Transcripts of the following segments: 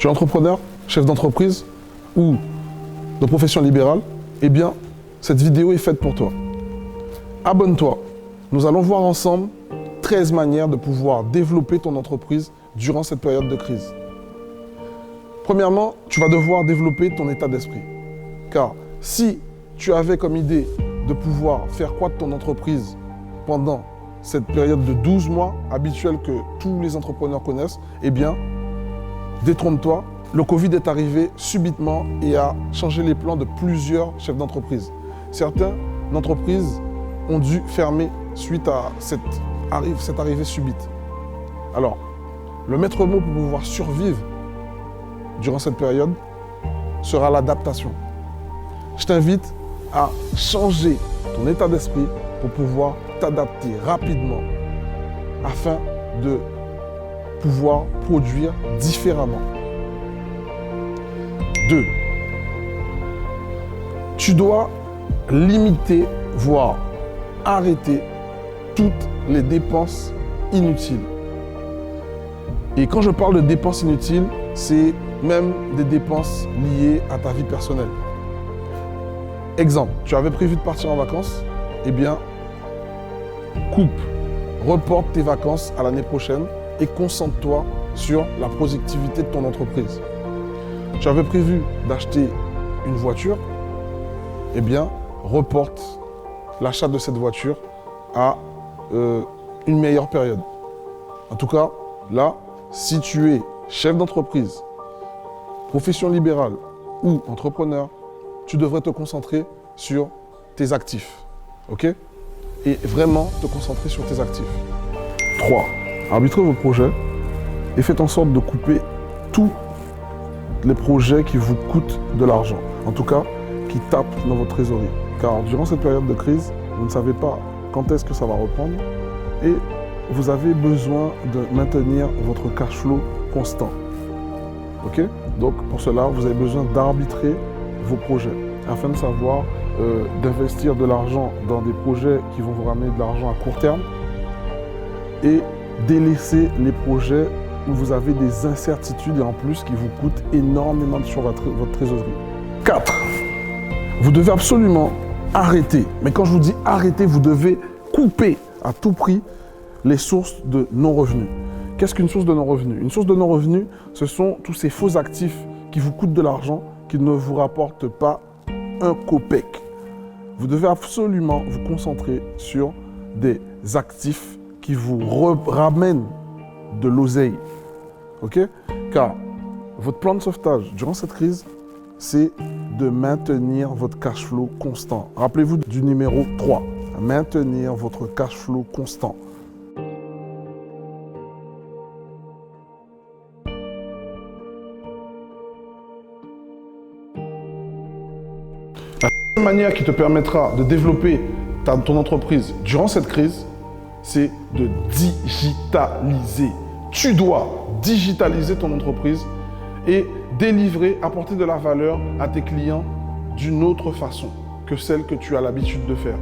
Tu es entrepreneur, chef d'entreprise ou de profession libérale? Eh bien, cette vidéo est faite pour toi. Abonne-toi. Nous allons voir ensemble 13 manières de pouvoir développer ton entreprise durant cette période de crise. Premièrement, tu vas devoir développer ton état d'esprit. Car si tu avais comme idée de pouvoir faire croître ton entreprise pendant cette période de 12 mois habituelle que tous les entrepreneurs connaissent, eh bien, détrompe-toi, le Covid est arrivé subitement et a changé les plans de plusieurs chefs d'entreprise. Certaines entreprises ont dû fermer suite à cette arrivée subite. Alors, le maître mot pour pouvoir survivre durant cette période sera l'adaptation. Je t'invite à changer ton état d'esprit pour pouvoir t'adapter rapidement afin de pouvoir produire différemment. 2. Tu dois limiter, voire arrêter toutes les dépenses inutiles. Et quand je parle de dépenses inutiles, c'est même des dépenses liées à ta vie personnelle. Exemple, tu avais prévu de partir en vacances, eh bien, reporte tes vacances à l'année prochaine et concentre-toi sur la productivité de ton entreprise. Tu avais prévu d'acheter une voiture, eh bien, reporte l'achat de cette voiture à une meilleure période. En tout cas, là, si tu es chef d'entreprise, profession libérale ou entrepreneur, tu devrais te concentrer sur tes actifs. OK? Et vraiment te concentrer sur tes actifs. 3. Arbitrez vos projets et faites en sorte de couper tous les projets qui vous coûtent de l'argent. En tout cas, qui tapent dans votre trésorerie. Car durant cette période de crise, vous ne savez pas quand est-ce que ça va reprendre et vous avez besoin de maintenir votre cash flow constant. OK? Donc, pour cela, vous avez besoin d'arbitrer vos projets afin de savoir d'investir de l'argent dans des projets qui vont vous ramener de l'argent à court terme et délaisser les projets où vous avez des incertitudes et en plus qui vous coûtent énormément sur votre trésorerie. 4. Vous devez absolument arrêter. Mais quand je vous dis arrêter, vous devez couper à tout prix les sources de non-revenus. Qu'est-ce qu'une source de non-revenus? Une source de non-revenus, ce sont tous ces faux actifs qui vous coûtent de l'argent, qui ne vous rapportent pas un copec. Vous devez absolument vous concentrer sur des actifs qui vous ramènent de l'oseille. OK? Car votre plan de sauvetage durant cette crise, c'est de maintenir votre cash flow constant. Rappelez-vous du numéro 3. Maintenir votre cash flow constant. La manière qui te permettra de développer ton entreprise durant cette crise, c'est de digitaliser. Tu dois digitaliser ton entreprise et délivrer, apporter de la valeur à tes clients d'une autre façon que celle que tu as l'habitude de faire.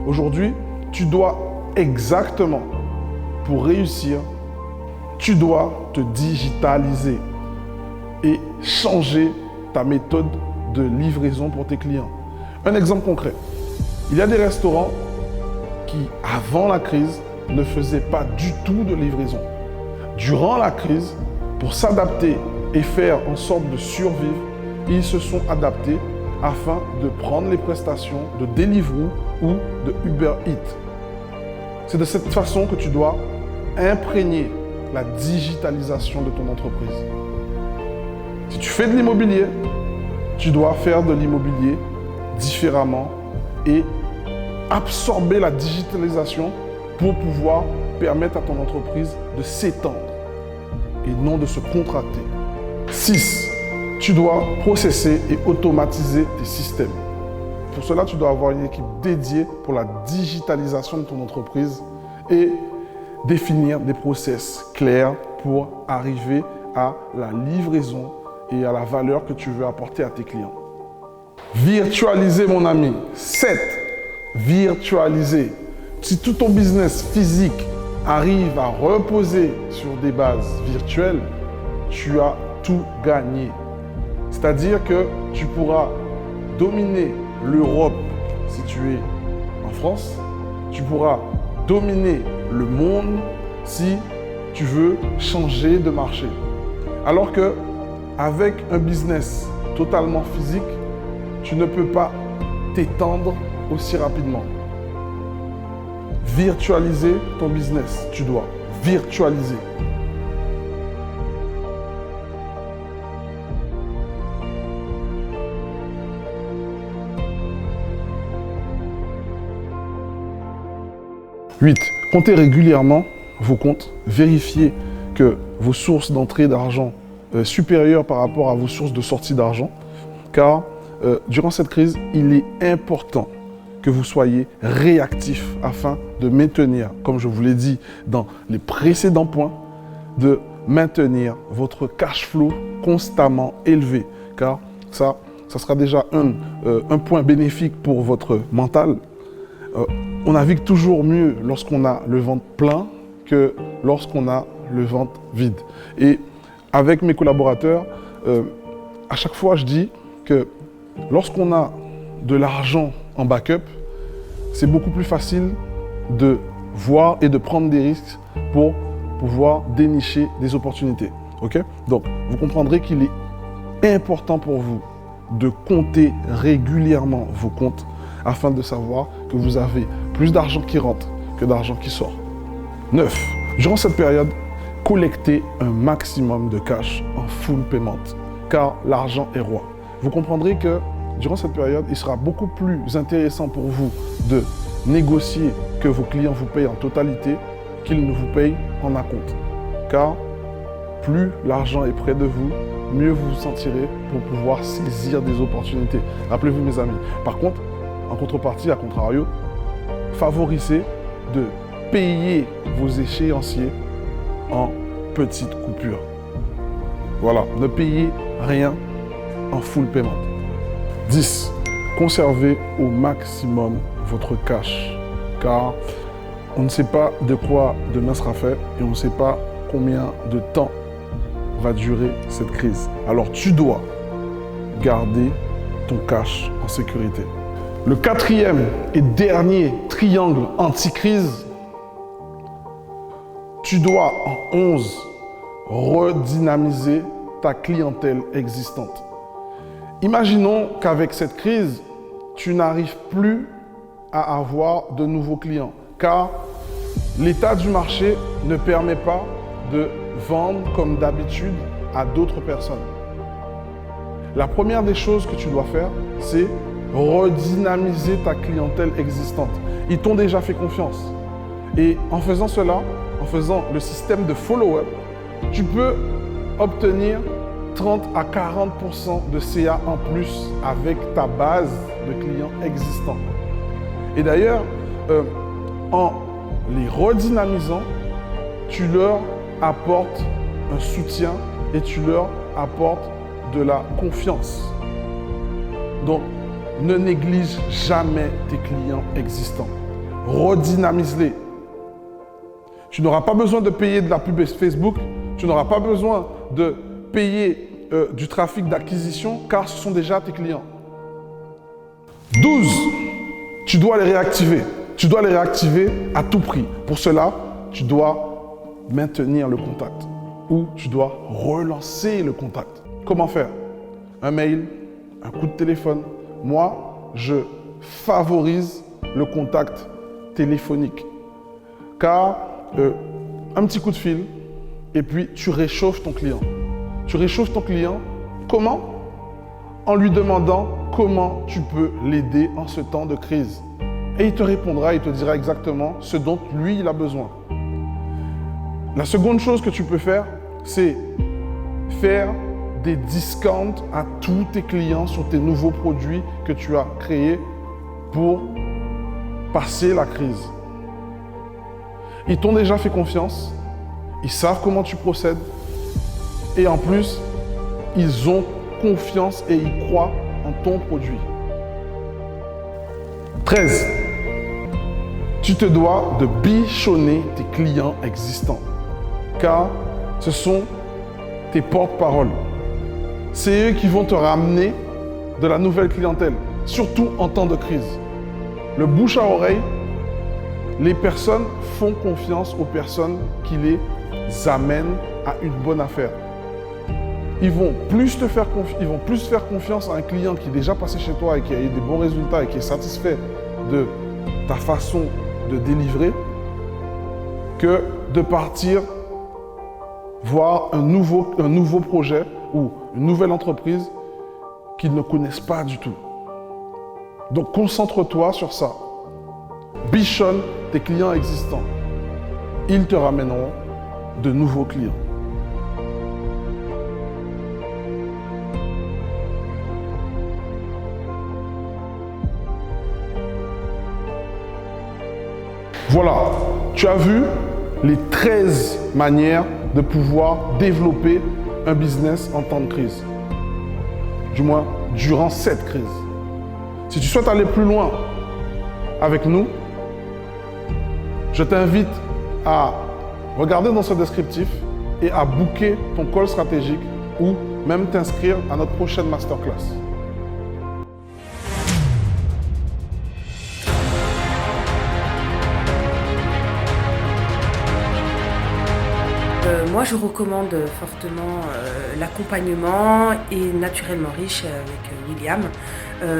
Aujourd'hui, tu dois exactement, pour réussir, tu dois te digitaliser et changer ta méthode de livraison pour tes clients. Un exemple concret, il y a des restaurants qui, avant la crise, ne faisaient pas du tout de livraison. Durant la crise, pour s'adapter et faire en sorte de survivre, ils se sont adaptés afin de prendre les prestations de Deliveroo ou de Uber Eats. C'est de cette façon que tu dois imprégner la digitalisation de ton entreprise. Si tu fais de l'immobilier, tu dois faire de l'immobilier différemment et absorber la digitalisation pour pouvoir permettre à ton entreprise de s'étendre et non de se contracter. 6. Tu dois processer et automatiser tes systèmes. Pour cela, tu dois avoir une équipe dédiée pour la digitalisation de ton entreprise et définir des process clairs pour arriver à la livraison et à la valeur que tu veux apporter à tes clients. Virtualiser, mon ami. 7. Virtualiser. Si tout ton business physique arrive à reposer sur des bases virtuelles, tu as tout gagner. C'est-à-dire que tu pourras dominer l'Europe si tu es en France. Tu pourras dominer le monde si tu veux changer de marché. Alors que avec un business totalement physique, tu ne peux pas t'étendre aussi rapidement. Virtualiser ton business, tu dois virtualiser. Huit, comptez régulièrement vos comptes, vérifiez que vos sources d'entrée d'argent sont supérieures par rapport à vos sources de sortie d'argent, car durant cette crise, il est important que vous soyez réactif afin de maintenir, comme je vous l'ai dit dans les précédents points, de maintenir votre cash flow constamment élevé, car ça sera déjà un point bénéfique pour votre mental. On navigue toujours mieux lorsqu'on a le ventre plein que lorsqu'on a le ventre vide. Et avec mes collaborateurs, à chaque fois je dis que lorsqu'on a de l'argent en backup, c'est beaucoup plus facile de voir et de prendre des risques pour pouvoir dénicher des opportunités. Okay? Donc, vous comprendrez qu'il est important pour vous de compter régulièrement vos comptes afin de savoir que vous avez plus d'argent qui rentre que d'argent qui sort. 9. Durant cette période, collectez un maximum de cash en full payment, car l'argent est roi. Vous comprendrez que durant cette période, il sera beaucoup plus intéressant pour vous de négocier que vos clients vous payent en totalité qu'ils ne vous payent en acompte. Car plus l'argent est près de vous, mieux vous vous sentirez pour pouvoir saisir des opportunités. Rappelez-vous mes amis. Par contre, en contrepartie, à contrario, favorisez de payer vos échéanciers en petites coupures. Voilà, ne payez rien en full paiement. 10. Conservez au maximum votre cash, car on ne sait pas de quoi demain sera fait et on ne sait pas combien de temps va durer cette crise. Alors tu dois garder ton cash en sécurité. Le quatrième et dernier triangle anti-crise, tu dois en 11 redynamiser ta clientèle existante. Imaginons qu'avec cette crise, tu n'arrives plus à avoir de nouveaux clients, car l'état du marché ne permet pas de vendre comme d'habitude à d'autres personnes. La première des choses que tu dois faire, c'est redynamiser ta clientèle existante. Ils t'ont déjà fait confiance. Et en faisant cela, en faisant le système de follow-up, tu peux obtenir 30 à 40% de CA en plus avec ta base de clients existants. Et d'ailleurs, en les redynamisant, tu leur apportes un soutien et tu leur apportes de la confiance. Donc, ne néglige jamais tes clients existants. Redynamise-les. Tu n'auras pas besoin de payer de la pub Facebook, tu n'auras pas besoin de payer du trafic d'acquisition car ce sont déjà tes clients. 12. Tu dois les réactiver. Tu dois les réactiver à tout prix. Pour cela, tu dois maintenir le contact ou tu dois relancer le contact. Comment faire? Un mail, un coup de téléphone. Moi, je favorise le contact téléphonique car un petit coup de fil et puis tu réchauffes ton client. Tu réchauffes ton client, comment? En lui demandant comment tu peux l'aider en ce temps de crise. Et il te répondra, il te dira exactement ce dont lui, il a besoin. La seconde chose que tu peux faire, c'est faire des discounts à tous tes clients sur tes nouveaux produits que tu as créés pour passer la crise. Ils t'ont déjà fait confiance, ils savent comment tu procèdes et en plus, ils ont confiance et ils croient en ton produit. 13. Tu te dois de bichonner tes clients existants car ce sont tes porte-paroles. c'est eux qui vont te ramener de la nouvelle clientèle, surtout en temps de crise. Le bouche à oreille, les personnes font confiance aux personnes qui les amènent à une bonne affaire. Ils vont plus faire confiance à un client qui est déjà passé chez toi et qui a eu des bons résultats et qui est satisfait de ta façon de délivrer que de partir voir un nouveau projet ou une nouvelle entreprise qu'ils ne connaissent pas du tout. Donc concentre-toi sur ça. Bichonne tes clients existants. Ils te ramèneront de nouveaux clients. Voilà, tu as vu les 13 manières de pouvoir développer un business en temps de crise. Du moins, durant cette crise. Si tu souhaites aller plus loin avec nous, je t'invite à regarder dans ce descriptif et à booker ton call stratégique ou même t'inscrire à notre prochaine masterclass. Moi, je recommande fortement l'accompagnement et Naturellement Riche avec William.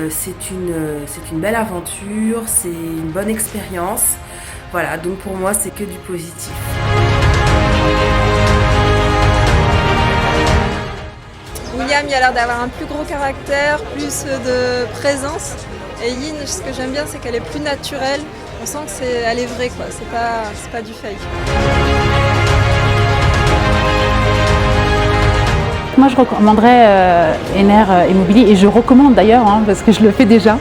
C'est une belle aventure, c'est une bonne expérience. Voilà, donc pour moi, c'est que du positif. William, il a l'air d'avoir un plus gros caractère, plus de présence. Et Yin, ce que j'aime bien, c'est qu'elle est plus naturelle. On sent qu'elle est vraie, quoi. C'est pas du fake. Moi, je recommanderais Ener Immobilier, et je recommande d'ailleurs, parce que je le fais déjà,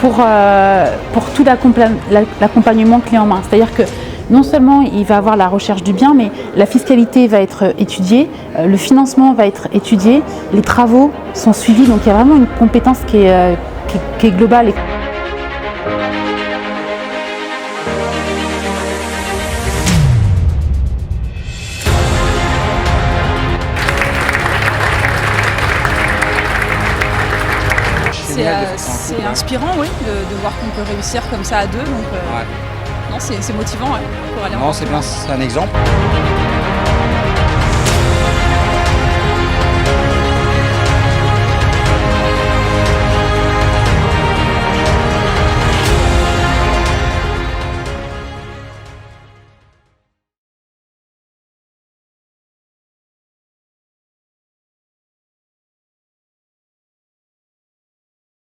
pour tout l'accompagnement clé en main. C'est-à-dire que non seulement il va avoir la recherche du bien, mais la fiscalité va être étudiée, le financement va être étudié, les travaux sont suivis, donc il y a vraiment une compétence qui est globale. C'est inspirant, oui, de voir qu'on peut réussir comme ça à deux. Donc, ouais. Non, c'est motivant, ouais, pour aller en Non, c'est bien, c'est un exemple.